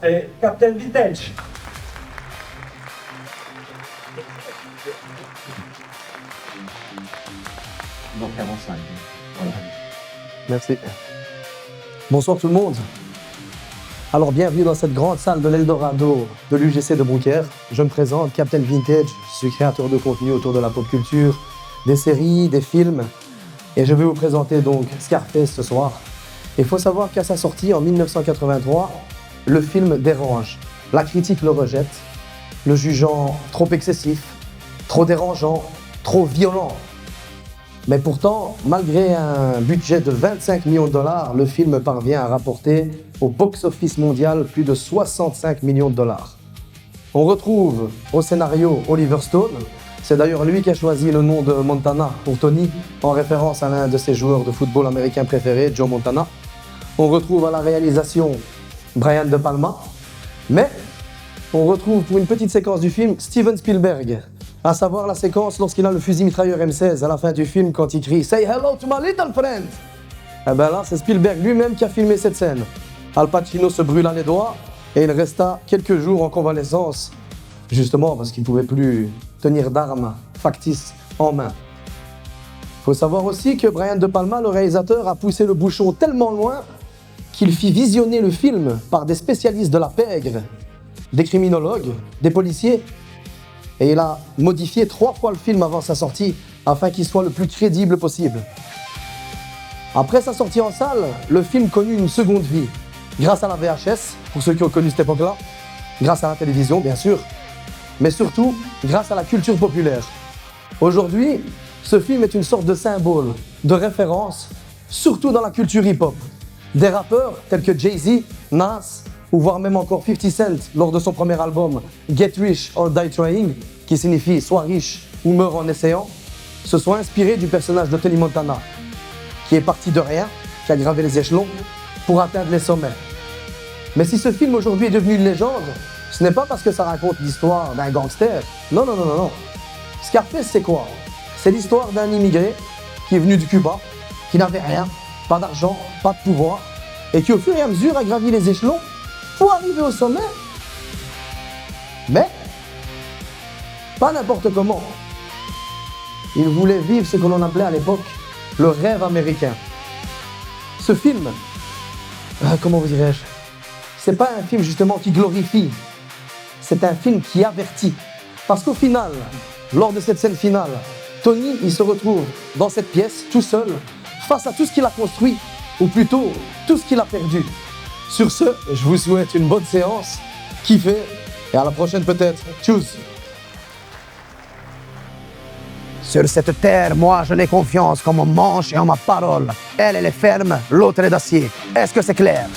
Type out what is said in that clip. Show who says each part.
Speaker 1: et Captain Vintage.
Speaker 2: Donc 45. Voilà.
Speaker 3: Merci. Bonsoir tout le monde. Alors bienvenue dans cette grande salle de l'Eldorado de l'UGC de Beaucaire. Je me présente, Captain Vintage, je suis créateur de contenu autour de la pop culture, des séries, des films. Et je vais vous présenter donc Scarface ce soir. Il faut savoir qu'à sa sortie en 1983, le film dérange. La critique le rejette, le jugeant trop excessif, trop dérangeant, trop violent. Mais pourtant, malgré un budget de 25 millions de dollars, le film parvient à rapporter au box-office mondial plus de 65 millions de dollars. On retrouve au scénario Oliver Stone. C'est d'ailleurs lui qui a choisi le nom de Montana pour Tony, en référence à l'un de ses joueurs de football américain préférés, Joe Montana. On retrouve à la réalisation Brian De Palma. Mais on retrouve pour une petite séquence du film Steven Spielberg. À savoir la séquence lorsqu'il a le fusil mitrailleur M16 à la fin du film quand il crie « Say hello to my little friend !» Eh ben là, c'est Spielberg lui-même qui a filmé cette scène. Al Pacino se brûla les doigts et il resta quelques jours en convalescence, justement parce qu'il ne pouvait plus tenir d'armes factices en main. Il faut savoir aussi que Brian De Palma, le réalisateur, a poussé le bouchon tellement loin qu'il fit visionner le film par des spécialistes de la pègre, des criminologues, des policiers. Et il a modifié 3 fois le film avant sa sortie afin qu'il soit le plus crédible possible. Après sa sortie en salle, le film connut une seconde vie. Grâce à la VHS, pour ceux qui ont connu cette époque-là, grâce à la télévision bien sûr, mais surtout grâce à la culture populaire. Aujourd'hui, ce film est une sorte de symbole, de référence, surtout dans la culture hip-hop. Des rappeurs tels que Jay-Z, Nas, ou voire même encore 50 Cent lors de son premier album Get Rich or Die Trying, qui signifie soit riche ou meurs en essayant, se sont inspirés du personnage de Tony Montana, qui est parti de rien, qui a gravé les échelons pour atteindre les sommets. Mais si ce film aujourd'hui est devenu une légende, ce n'est pas parce que ça raconte l'histoire d'un gangster. Non, non, non, non, non. Scarface, c'est quoi? C'est l'histoire d'un immigré qui est venu du Cuba, qui n'avait rien, pas d'argent, pas de pouvoir, et qui au fur et à mesure a gravi les échelons pour arriver au sommet. Mais pas n'importe comment. Il voulait vivre ce que l'on appelait à l'époque le rêve américain. Ce film, comment vous dirais-je, c'est pas un film justement qui glorifie, c'est un film qui avertit. Parce qu'au final, lors de cette scène finale, Tony, il se retrouve dans cette pièce, tout seul, face à tout ce qu'il a construit, ou plutôt tout ce qu'il a perdu. Sur ce, je vous souhaite une bonne séance, kiffez, et à la prochaine peut-être. Tchuss.
Speaker 4: Sur cette terre, moi, je n'ai confiance qu'en mon manche et en ma parole. Elle est ferme, l'autre est d'acier. Est-ce que c'est clair?